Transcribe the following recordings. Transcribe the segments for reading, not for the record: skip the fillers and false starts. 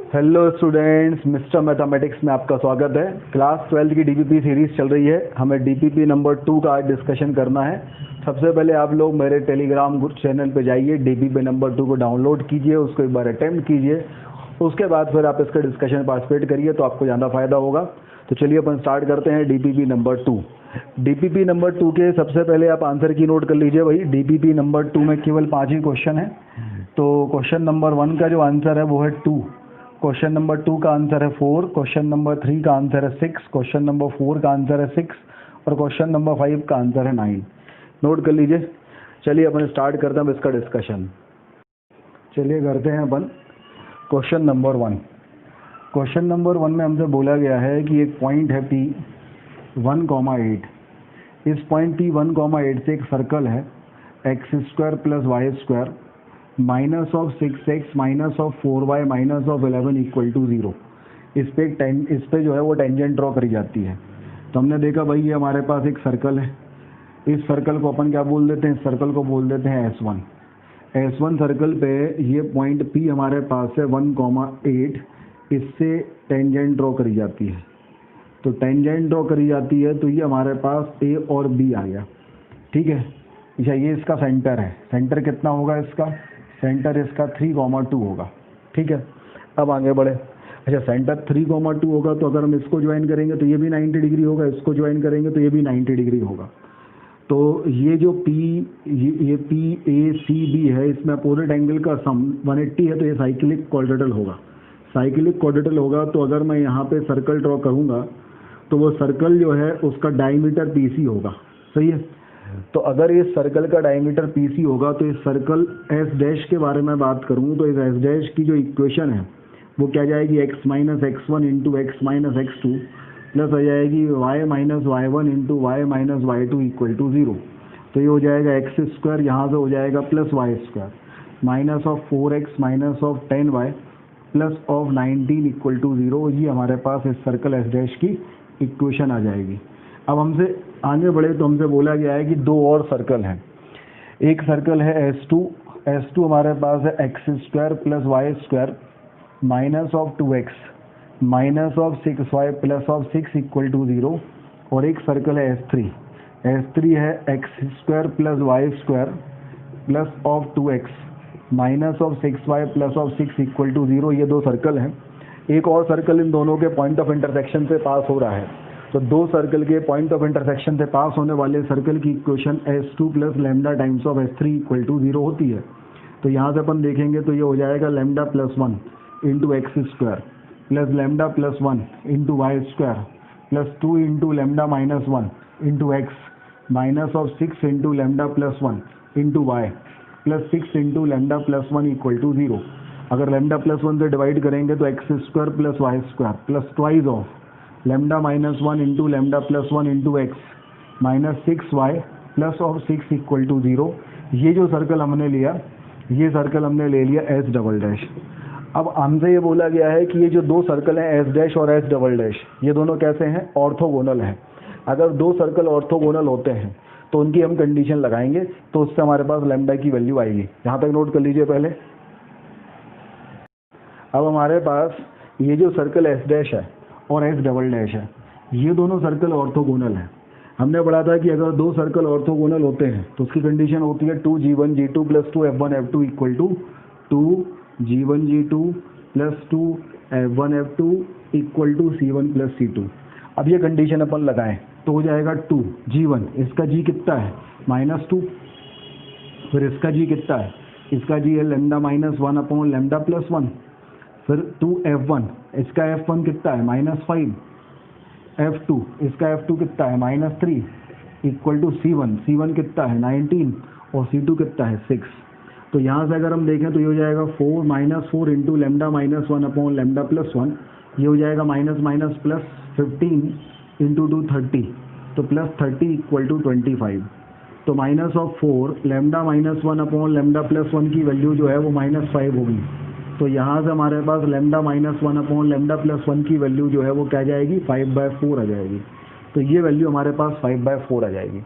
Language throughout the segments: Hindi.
हेलो स्टूडेंट्स, मिस्टर मैथमेटिक्स में आपका स्वागत है। क्लास 12 की डीपीपी सीरीज चल रही है। हमें डीपीपी नंबर 2 का आज डिस्कशन करना है। सबसे पहले आप लोग मेरे टेलीग्राम चैनल पे जाइए, डीपीपी नंबर 2 को डाउनलोड कीजिए, उसको एक बार अटेम्प्ट कीजिए, उसके बाद फिर आप इसका डिस्कशन पार्टिसिपेट करिए तो आपको ज़्यादा फायदा होगा। तो चलिए अपन स्टार्ट करते हैं डीपीपी नंबर 2। डीपीपी नंबर 2 के सबसे पहले आप आंसर की नोट कर लीजिए। भाई डीपीपी नंबर 2 में केवल 5 ही क्वेश्चन है। तो क्वेश्चन नंबर 1 का जो आंसर है वो है 2, क्वेश्चन नंबर 2 का आंसर है 4, क्वेश्चन नंबर 3 का आंसर है 6, क्वेश्चन नंबर 4 का आंसर है 6 और क्वेश्चन नंबर 5 का आंसर है 9। नोट कर लीजिए। चलिए अपन स्टार्ट करते हैं इसका डिस्कशन। चलिए करते हैं अपन क्वेश्चन नंबर 1। क्वेश्चन नंबर 1 में हमसे बोला गया है कि एक पॉइंट है P 1,8। इस पॉइंट P 1,8 से एक सर्कल है x² + y² -6x -4y -11 = 0। इस पे जो है वो टेंजेंट ड्रॉ करी जाती है। तो हमने देखा भाई ये हमारे पास एक सर्कल है। इस सर्कल को अपन क्या बोल देते हैं? इस सर्कल को बोल देते हैं S1। S1 सर्कल पे ये पॉइंट P हमारे पास है 1,8, इससे टेंजेंट ड्रॉ करी जाती है। तो टेंजेंट ड्रॉ करी जाती है तो ये हमारे पास A और B आ गया। ठीक है। अच्छा, ये इसका सेंटर है। सेंटर कितना होगा इसका? सेंटर इसका 3,2 होगा। ठीक है। अब आगे बढ़े। अच्छा, सेंटर 3,2 होगा तो अगर हम इसको ज्वाइन करेंगे तो ये भी 90 डिग्री होगा, इसको ज्वाइन करेंगे तो ये भी 90 डिग्री होगा। तो ये जो ये PACB है, इसमें अपोजिट एंगल का सम 180 है, तो ये साइक्लिक क्वाड्रेटल होगा। साइक्लिक क्वाड्रेटल होगा तो अगर मैं यहाँ पे सर्कल ड्रॉ करूँगा तो वो सर्कल जो है उसका डायमीटर PC होगा। सही है। तो अगर इस सर्कल का डायमीटर PC होगा तो इस सर्कल S' के बारे में बात करूँ तो इस S' की जो इक्वेशन है वो क्या जाएगी? x - x1 × x - x2 plus आ जाएगी y - y1 × y - y2 = 0। तो ये हो जाएगा x², यहाँ से हो जाएगा प्लस y² -4x -10y +19 = 0। ये हमारे पास इस सर्कल S' की इक्वेशन आ जाएगी। अब हमसे आगे बढ़े तो हमसे बोला गया है कि दो और सर्कल हैं। एक सर्कल है S2 हमारे पास है x² + y² -2x -6y +6 = 0। और एक सर्कल है S3 है x² + y² +2x -6y +6 = 0। ये दो सर्कल हैं। एक और सर्कल इन दोनों के पॉइंट ऑफ इंटरसेक्शन से पास हो रहा है। तो दो सर्कल के पॉइंट ऑफ इंटरसेक्शन से पास होने वाले सर्कल की equation S2 + λ times of S3 = 0 होती है। तो यहाँ से अपन देखेंगे तो ये हो जाएगा λ +1 × x² + λ +1 × y² +2 × λ - 1 × x -6 × λ +1 × y +6 × λ +1 = 0। अगर λ +1 से डिवाइड करेंगे तो x² + y² plus twice of λ - 1 × λ +1 × x -6y +6 = 0। ये जो सर्कल हमने लिया, ये सर्कल हमने ले लिया S'। अब हमसे ये बोला गया है कि ये जो दो सर्कल हैं S' और S', ये दोनों कैसे हैं? ऑर्थोगोनल हैं। अगर दो सर्कल ऑर्थोगोनल होते हैं तो उनकी हम कंडीशन लगाएंगे तो उससे हमारे पास लैम्डा की वैल्यू आएगी। यहाँ तक नोट कर लीजिए पहले। अब हमारे पास ये जो सर्कल S' है और S', है, ये दोनों सर्कल ऑर्थोगोनल हैं। हमने पढ़ा था कि अगर दो सर्कल ऑर्थोगोनल होते हैं तो उसकी कंडीशन होती है 2G1G2 + 2F1F2 = 2G1G2 + 2F1F2 = C1 + C2। अब ये कंडीशन अपन लगाएं तो हो जाएगा 2G1, इसका G कितना है? -2। फिर इसका G कितना है? इसका G है λ - 1/λ + 1। फिर 2F1, इसका F1 कितना है? -5। F2, इसका F2 कितना है? -3 = C1। C1 कितना है? 19 और C2 कितना है? 6। तो यहाँ से अगर हम देखें तो ये हो जाएगा 4 - 4 × λ - 1/λ + 1। ये हो जाएगा माइनस प्लस 15 × 2 30, तो +30 = 25। तो -4 λ - 1/λ + 1 की वैल्यू जो है वो -5 होगी। तो यहाँ से हमारे पास λ - 1/λ + 1 की वैल्यू जो है वो क्या जाएगी? 5/4 आ जाएगी। तो ये वैल्यू हमारे पास 5/4 आ जाएगी।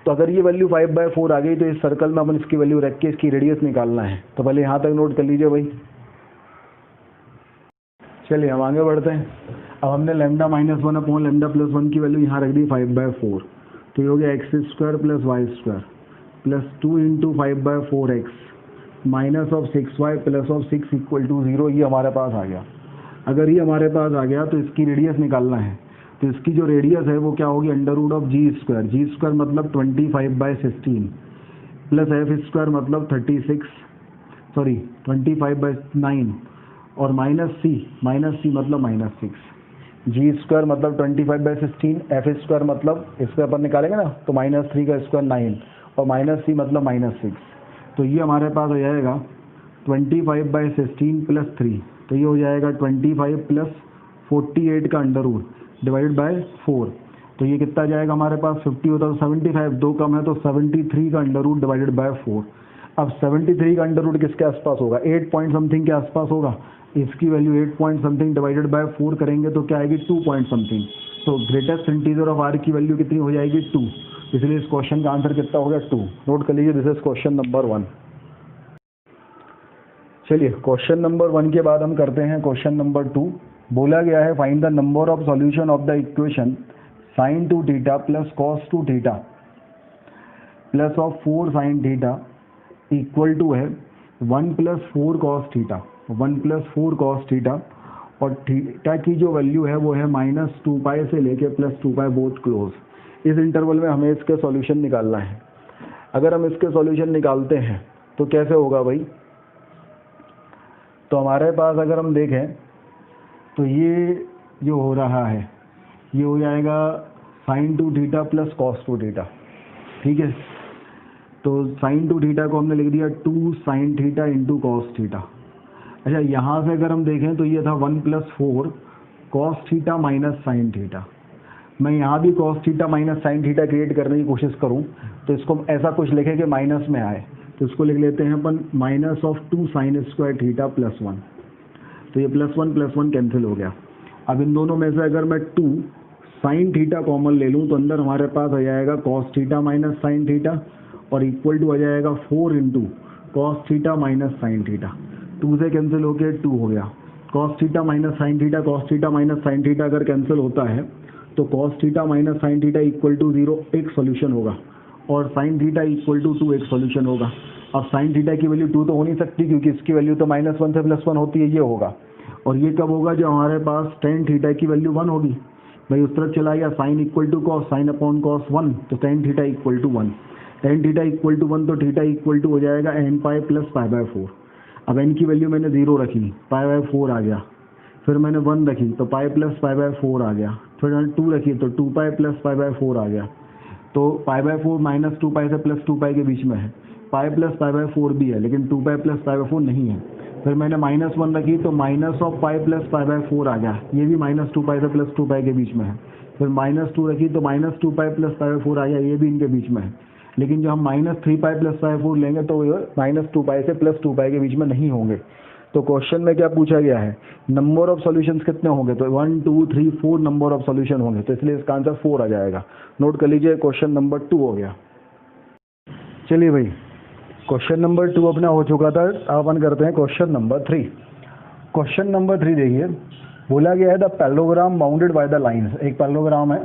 तो अगर ये वैल्यू 5/4 आ गई तो इस सर्कल में अपन इसकी वैल्यू रख के इसकी रेडियस निकालना है। तो पहले यहाँ तक नोट कर लीजिए भाई। चलिए हम आगे बढ़ते हैं। अब हमने lambda minus one upon lambda plus one की वैल्यू यहाँ रख दी 5/4, तो ये हो गया x square plus y square plus 2 into 5/4x minus of 6y plus of 6 equal to 0। ये हमारे पास आ गया। अगर ये हमारे पास आ गया तो इसकी रेडियस निकालना है, तो इसकी जो रेडियस है वो क्या होगी, under root of g square मतलब 25/16 प्लस एफ स्क्वायर मतलब 25/9 और माइनस सी मतलब -6। जी स्क्वायर मतलब 25/16, एफ स्क्वायर मतलब इसका अपन निकालेंगे ना तो -3 का स्क्वायर 9 और माइनस सी मतलब -6। तो ये हमारे पास हो जाएगा 25/16 प्लस 3, तो ये हो जाएगा 25 प्लस 48 का अंडर रूट डिवाइडेड बाय 4। तो ये कितना जाएगा हमारे पास, 50 होता है तो 75, 2 कम है तो 73 का अंडर रूट डिवाइडेड बाय 4। अब 73 का अंडर रूट किसके आसपास होगा, 8 पॉइंट समथिंग के आसपास होगा। इसकी value 8 point something divided by 4 करेंगे तो क्या आएगी, 2 पॉइंट समथिंग। तो ग्रेटेस्ट इंटीजर ऑफ आर की वैल्यू कितनी हो जाएगी, 2। इसलिए इस क्वेश्चन का आंसर कितना हो गया, 2। नोट कर लीजिए, दिस इज क्वेश्चन नंबर 1। चलिए क्वेश्चन नंबर 1 के बाद हम करते हैं क्वेश्चन नंबर 2। बोला गया है find the number of solution of the equation sin 2 theta plus cos 2 theta plus of 4 sin theta equal to है 1 प्लस 4 cos थीटा और थीटा की जो वैल्यू है वो है -2π से लेके +2π बोथ क्लोज। इस इंटरवल में हमें इसके सॉल्यूशन निकालना है। अगर हम इसके सॉल्यूशन निकालते हैं तो कैसे होगा भाई, तो हमारे पास अगर हम देखें तो ये जो हो रहा है ये हो जाएगा sin 2 theta plus cos 2 theta, ठीक है। तो sin 2 थीटा को हमने लिख दिया 2 sin theta into cos theta. अच्छा यहाँ से अगर हम देखें तो ये था 1 plus 4 cos theta minus sine theta. मैं यहाँ भी cos theta minus sine theta create करने की कोशिश करूँ तो इसको ऐसा कुछ लिखे कि माइनस में आए, तो इसको लिख लेते हैं अपन -2 sin स्क्वायर थीटा प्लस 1। तो ये +1 कैंसिल हो गया। अब इन दोनों में से अगर मैं 2 sin थीटा कॉमन ले लूँ तो अंदर हमारे पास आ जाएगा cos theta minus sine theta और इक्वल टू आ जाएगा 4 into cos theta minus sine theta. 2 से कैंसिल होके 2 हो गया। cos theta minus sine theta अगर कैंसिल होता है तो cos theta minus sine theta equal to 0 एक सॉल्यूशन होगा और साइन थीटा इक्वल टू 2 एक सॉल्यूशन होगा। अब साइन थीटा की वैल्यू 2 तो हो नहीं सकती क्योंकि इसकी वैल्यू तो -1 से +1 होती है, ये होगा। और ये कब होगा, जो हमारे पास tan थीटा की वैल्यू 1 होगी। भाई उस तरफ चला गया, sine equal to cos, sine upon cos 1, तो tan theta equal to 1। tan theta equal to 1 तो थीटा इक्वल टू हो जाएगा nπ प्लस π/4। अब n की वैल्यू मैंने 0 रखी, π/4 आ गया। फिर मैंने 1 रखी तो π प्लस π/4 आ गया। फिर मैंने 2 रखी तो 2π प्लस π/4 आ गया। तो π/4 -2π से +2π के बीच में है। π प्लस π/4 भी है लेकिन 2π प्लस π/4 नहीं है। फिर मैंने -1 रखी तो माइनस ऑफ π प्लस π/4 आ गया, ये भी -2π से +2π के बीच में है। फिर -2 रखी तो -2π प्लस π/4 आ गया, ये भी इनके बीच में है। लेकिन जो हम -3π प्लस π/4 लेंगे तो -2π से +2π के बीच में नहीं होंगे। तो क्वेश्चन में क्या पूछा गया है, नंबर ऑफ सॉल्यूशंस कितने होंगे, तो 1 2 3 4 नंबर ऑफ सॉल्यूशन होंगे, तो इसलिए इसका आंसर 4 आ जाएगा। नोट कर लीजिए, क्वेश्चन नंबर 2 हो गया। चलिए भाई क्वेश्चन नंबर 2 अपना हो चुका था। अब अपन करते हैं क्वेश्चन नंबर 3। क्वेश्चन नंबर 3 देखिए, बोला गया है the parallelogram bounded by the lines. एक पैरेललोग्राम है,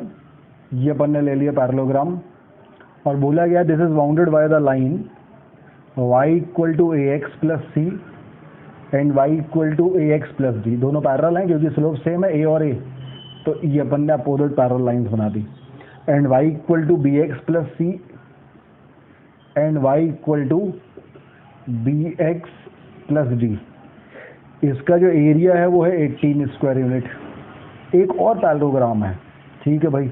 ये अपन ने ले लिया पैरेललोग्राम, और बोला गया this is bounded by the line y equal to ax plus c and y equal to ax plus d. दोनों पैरेलल हैं क्योंकि स्लोप सेम है, a और a, तो ये अपन ने अपोजिट पैरेलल लाइंस बना दी। And y equal to bx plus c and y equal to bx plus d. इसका जो एरिया है वो है 18 स्क्वायर यूनिट। एक और पैरेललोग्राम है, ठीक है भाई,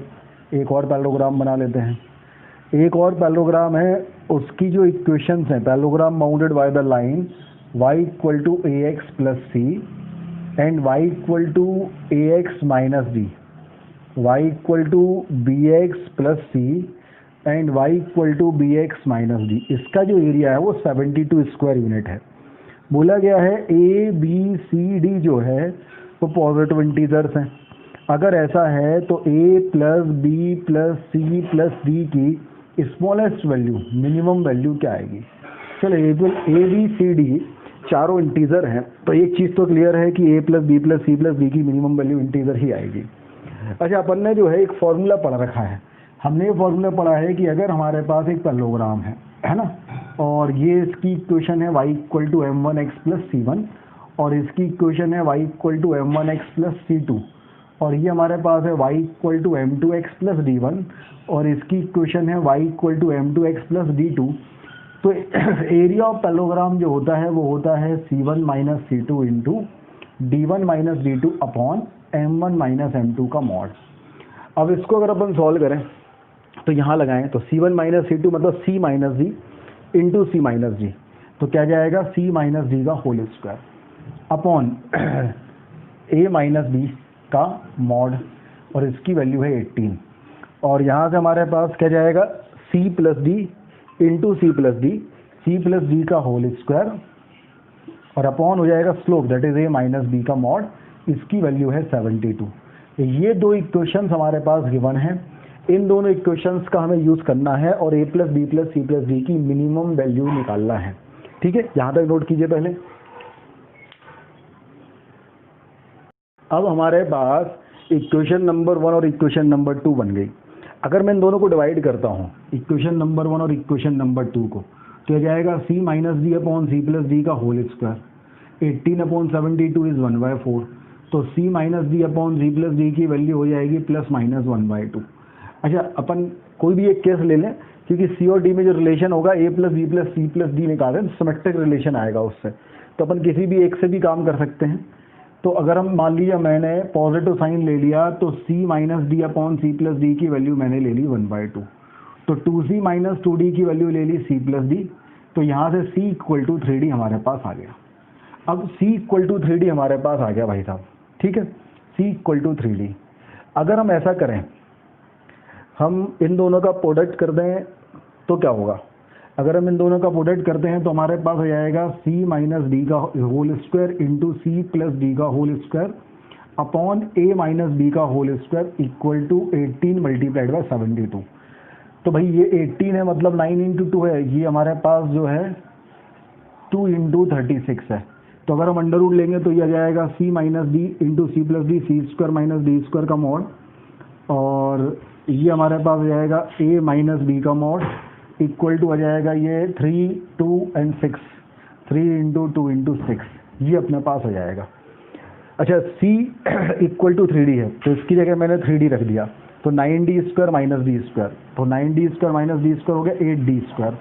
एक और पैरेललोग्राम बना लेते हैं। एक और पैरेललोग्राम है, उसकी जो इक्वेशंस हैं, parallelogram bounded by the line y equal to ax plus c and y equal to ax minus d, y equal to bx plus c and y equal to bx minus d. इसका जो एरिया है वो 72 स्क्वायर यूनिट है। बोला गया है a b c d जो है वो पॉजिटिव इंटीजर्स हैं। अगर ऐसा है तो a plus b plus c plus d की स्मॉलेस्ट वैल्यू, मिनिमम वैल्यू क्या आएगी। चलो ए बी सी डी चारों इंटीजर हैं तो एक चीज़ तो क्लियर है कि a plus b plus c plus d की मिनिमम वैल्यू इंटीजर ही आएगी। अच्छा, अपन ने जो है एक फॉर्मूला पढ़ रखा है, हमने ये फॉर्मूला पढ़ा है कि अगर हमारे पास एक पैरेललोग्राम है ना, और ये इसकी इक्वेशन है y equal to m one x plus c one, और इसकी इक्वेशन है y equal to m one x plus c two, और ये हमारे पास है y equal to m two x plus d one, और इसकी इक्वेशन है y equal to m two x plus d two. तो एरिया ऑफ पैरेललोग्राम जो होता है वो होता है C1 minus c two into d one minus D two upon M1 minus M2 का मॉड। अब इसको अगर अपन सॉल्व करें तो यहाँ लगाएं तो C1 माइनस सी टू मतलब C minus d into c minus d, तो क्या जाएगा C माइनस डी का whole square upon A minus b का मॉड, और इसकी वैल्यू है 18, और यहाँ से हमारे पास क्या जाएगा C plus d into c plus d का होल स्क्वायर, और अपॉन हो जाएगा slope that is A minus b का मॉड, इसकी वैल्यू है 72। ये दो इक्वेशंस हमारे पास गिवन है, इन दोनों इक्वेशंस का हमें यूज़ करना है और a plus b plus c plus d की मिनिमम वैल्यू निकालना है। ठीक है, यहाँ तक नोट कीजिए पहले। अब हमारे पास इक्वेशन नंबर 1 और इक्वेशन नंबर 2 बन गई। अगर मैं इन दोनों को डिवाइड करता हूँ, इक्वेशन नंबर 1 और इक्वेशन नंबर 2 को, तो यह जाएगा c minus d upon c plus d का होल स्क्वायर, 18 अपॉन 72 इज 1/4, तो c minus d upon c plus d की वैल्यू हो जाएगी प्लस माइनस 1/2। अच्छा, अपन कोई भी एक केस ले लें, क्योंकि c और d में जो रिलेशन होगा a plus b plus c plus d निकालें, सिमेट्रिक रिलेशन आएगा उससे, तो अपन किसी भी एक से भी काम कर सकते हैं। तो अगर हम मान लीजिए मैंने पॉजिटिव साइन ले लिया, तो c minus d upon c plus d की वैल्यू मैंने ले ली 1/2, तो 2c माइनस 2d की वैल्यू ले ली c प्लस डी, तो यहाँ से c इक्वल टू 3d हमारे पास आ गया। अब c इक्वल टू 3d हमारे पास आ गया भाई साहब, ठीक है, c इक्वल टू 3d। अगर हम ऐसा करें, हम इन दोनों का प्रोडक्ट कर दें तो क्या होगा? अगर हम इन दोनों का प्रोडक्ट करते हैं तो हमारे पास हो जाएगा c माइनस डी का whole square into c plus d का whole square upon a minus b का whole square equal to 18 multiplied by 72। तो भाई ये 18 है मतलब 9 इंटू 2 है, ये हमारे पास जो है 2 इंटू 36 है। तो अगर हम अंडर रूट लेंगे तो ये आ जाएगा c minus d into c plus d, c square minus d square का मॉड, और ये हमारे पास आ जाएगा a माइनस बी का मॉड इक्वल टू आ जाएगा ये 3, 2 एंड 6, 3 इंटू 2 इंटू 6, ये अपने पास आ जाएगा। अच्छा, c इक्वल टू 3d है, तो इसकी जगह मैंने 3d रख दिया, तो 9d square minus d square, तो 9d square minus d square हो गया 8d स्क्वायर,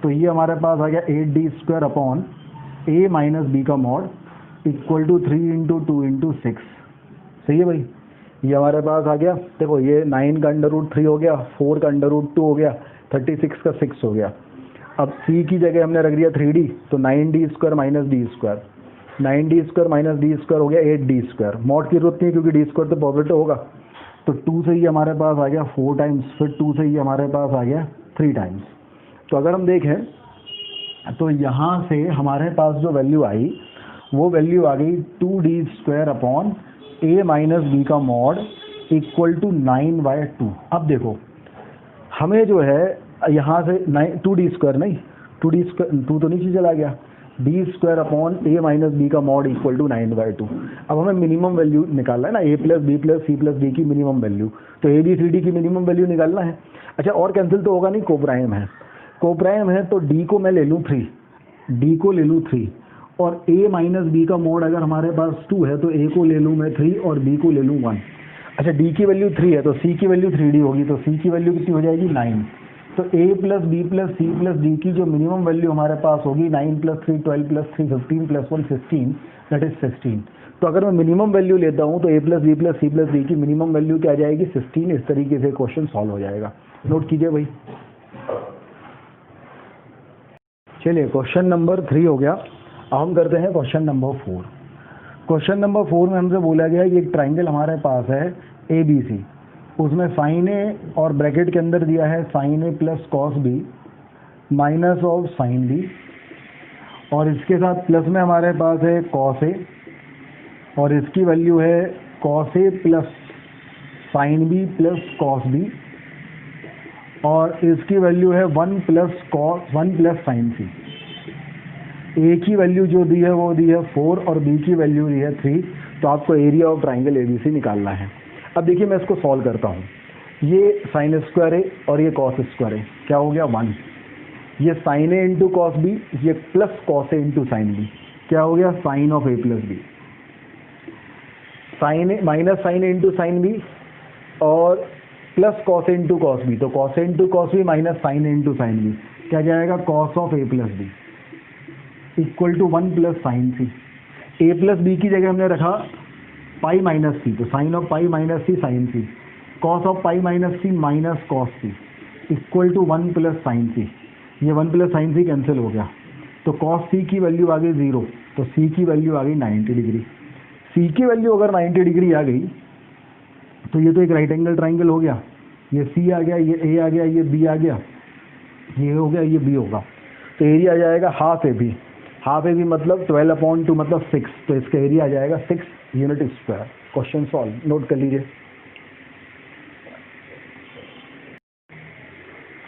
तो ये हमारे पास आ गया 8d square upon a minus b का mod equal to 3 into 2 into 6। सही है भाई, ये हमारे पास आ गया। देखो ये 9 का अंडर रूट 3 हो गया, 4 का अंडर रूट 2 हो गया, 36 का 6 हो गया। अब c की जगह हमने रख दिया 3d, तो 9d square minus d square, 9d square minus d square हो गया 8d स्क्वायर। मॉड की जरूरत नहीं क्योंकि डी स्क्वायर तो पॉजिटिव होगा, तो 2 से ही हमारे पास आ गया 4 टाइम्स, फिर 2 से ही हमारे पास आ गया 3 टाइम्स। तो अगर हम देखें तो यहाँ से हमारे पास जो वैल्यू आई वो वैल्यू आ गई 2d square upon a minus b का मॉड इक्वल टू 9/2। अब देखो हमें जो है यहाँ से 2d स्क्वायर नहीं, 2d स्क्वायर 2 तो नीचे चला गया, d square upon a minus b का मॉड इक्वल टू 9/2। अब हमें मिनिमम वैल्यू निकालना है ना, a plus b plus c plus d की मिनिमम वैल्यू, तो a b 3d की मिनिमम वैल्यू निकालना है। अच्छा, और कैंसिल तो होगा नहीं, कोप्राइम है, कोप्राइम है तो d को मैं ले लूँ 3, d को ले लूँ 3, और a माइनस बी का मोड अगर हमारे पास 2 है तो a को ले लूँ मैं 3 और b को ले लूँ 1। अच्छा, d की वैल्यू 3 है तो c की वैल्यू 3d होगी, तो c की वैल्यू कितनी हो जाएगी 9। तो a plus b plus c plus d की जो मिनिमम वैल्यू हमारे पास होगी 9 plus 3 12 plus 3 15 plus 1 15, that is 16। तो अगर मैं मिनिमम वैल्यू लेता हूँ तो a plus b plus c plus d की मिनिमम वैल्यू क्या आ जाएगी 16। इस तरीके से क्वेश्चन सॉल्व हो जाएगा, नोट कीजिए भाई। चलिए क्वेश्चन नंबर 3 हो गया। अब हम करते हैं क्वेश्चन नंबर 4। क्वेश्चन नंबर 4 में हमसे बोला गया है कि एक ट्राइंगल हमारे पास है ABC, उसमें साइन ए और ब्रैकेट के अंदर दिया है sine a plus cos b minus of sine b, और इसके साथ प्लस में हमारे पास है कॉस ए, और इसकी वैल्यू है cos a plus sine b plus cos b, और इसकी वैल्यू है 1 प्लस साइन सी। ए की वैल्यू जो दी है वो दी है 4 और बी की वैल्यू दी है 3, तो आपको एरिया ऑफ ट्राइंगल एबीसी निकालना है। अब देखिए मैं इसको सॉल्व करता हूँ। ये साइन स्क्वायर है और ये कॉस स्क्वायर है, क्या हो गया 1। ये sine a into cos b, ये plus cos a into sine b, क्या हो गया sine of a plus b. Sine a minus sine a into sine b और plus cos a into cos b, तो cos a into cos b minus sine a into sine b, क्या जाएगा cos of a plus b equal to 1 plus sine c. A plus b की जगह हमने रखा पाई माइनस सी, तो sine of pi minus c sine c, cos of pi minus c minus cos c equal to 1 plus sine c. ये 1 प्लस साइन सी कैंसिल हो गया, तो कॉस सी की वैल्यू आ गई 0, तो सी की वैल्यू आ गई 90 डिग्री। सी की वैल्यू अगर 90 डिग्री आ गई तो ये तो एक राइट एंगल ट्राइंगल हो गया। ये सी आ गया, ये ए आ गया, ये बी आ गया, ये हो गया, ये बी होगा, तो एरिया आ जाएगा half a b. Half a b मतलब 12/2 मतलब 6, तो इसका एरिया आ जाएगा 6 unit square. Question solve, note कर लीजिए।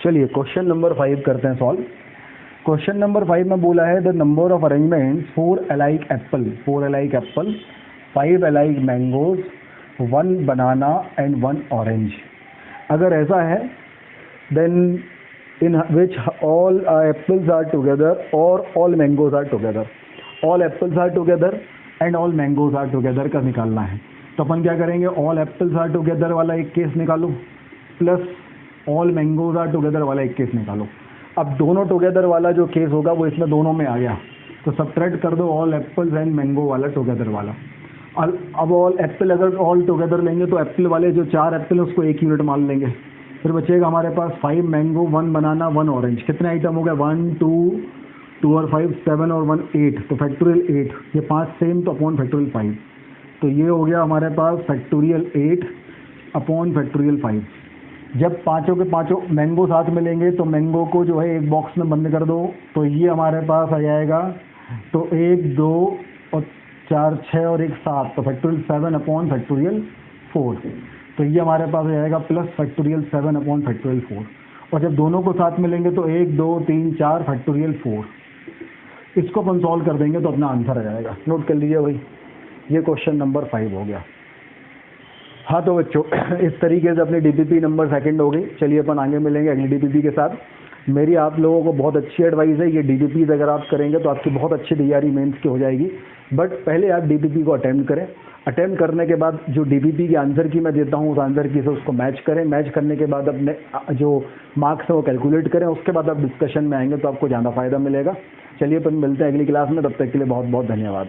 चलिए क्वेश्चन नंबर 5 करते हैं सॉल्व। क्वेश्चन नंबर 5 में बोला है the number of arrangements 4 alike Apple, 4 alike Apple, 5 alike mangoes, 1 banana and 1 orange. अगर ऐसा है then in which all apples are together or all mangoes are together, all apples are together and all mangoes are together का निकालना है। तो अपन क्या करेंगे, all apples are together वाला एक केस निकालो plus all mangoes are together वाला एक केस निकालो। अब दोनों टुगेदर वाला जो केस होगा वो इसमें दोनों में आ गया, तो सब्ट्रैक्ट कर दो all apples and mango वाला टुगेदर वाला। अब ऑल एप्पल अगर ऑल टुगेदर लेंगे तो एप्पल वाले जो 4 एप्पल उसको 1 यूनिट मान लेंगे, फिर बचेगा हमारे पास 5 मैंगो, 1 बनाना, 1 ऑरेंज। कितने आइटम हो गए 1 2 और 5 7 और 1 8, तो फैक्टोरियल 8, ये 5 सेम तो अपॉन फैक्टोरियल 5, तो ये हो गया हमारे पास फैक्टोरियल 8 अपॉन फैक्टोरियल 5। जब पाँचों के पाँचों मैंगो साथ मिलेंगे तो मैंगो को जो है एक बॉक्स में बंद कर दो, तो ये हमारे पास आ जाएगा, तो 1 2 और 4 6 और 1 7, तो फैक्टोरियल 7 अपॉन फैक्टोरियल 4, तो ये हमारे पास आ जाएगा प्लस फैक्टोरियल 7 अपॉन फैक्टोरियल 4। और जब दोनों को साथ मिलेंगे तो 1 2 3 4 फैक्टोरियल 4। इसको अपन सॉल्व कर देंगे तो अपना आंसर आ जाएगा। नोट कर लीजिए भाई, ये क्वेश्चन नंबर 5 हो गया। हाँ तो बच्चों इस तरीके से अपनी डीपीपी नंबर 2 हो गई। चलिए अपन आगे मिलेंगे अगली डीपीपी के साथ। मेरी आप लोगों को बहुत अच्छी एडवाइस है, ये डीपीपी अगर आप करेंगे तो आपकी बहुत अच्छी तैयारी मेंस की हो जाएगी। बट पहले आप डीपीपी को अटेम्प्ट करें, अटेम्प्ट करने के बाद जो डीपीपी के आंसर की मैं देता हूँ उस आंसर की से उसको मैच करें, मैच करने के बाद अपने जो मार्क्स है वो कैलकुलेट करें, उसके बाद आप डिस्कशन में आएंगे तो आपको ज़्यादा फायदा मिलेगा। चलिए अपन मिलते हैं अगली क्लास में, तब तक के लिए बहुत बहुत धन्यवाद।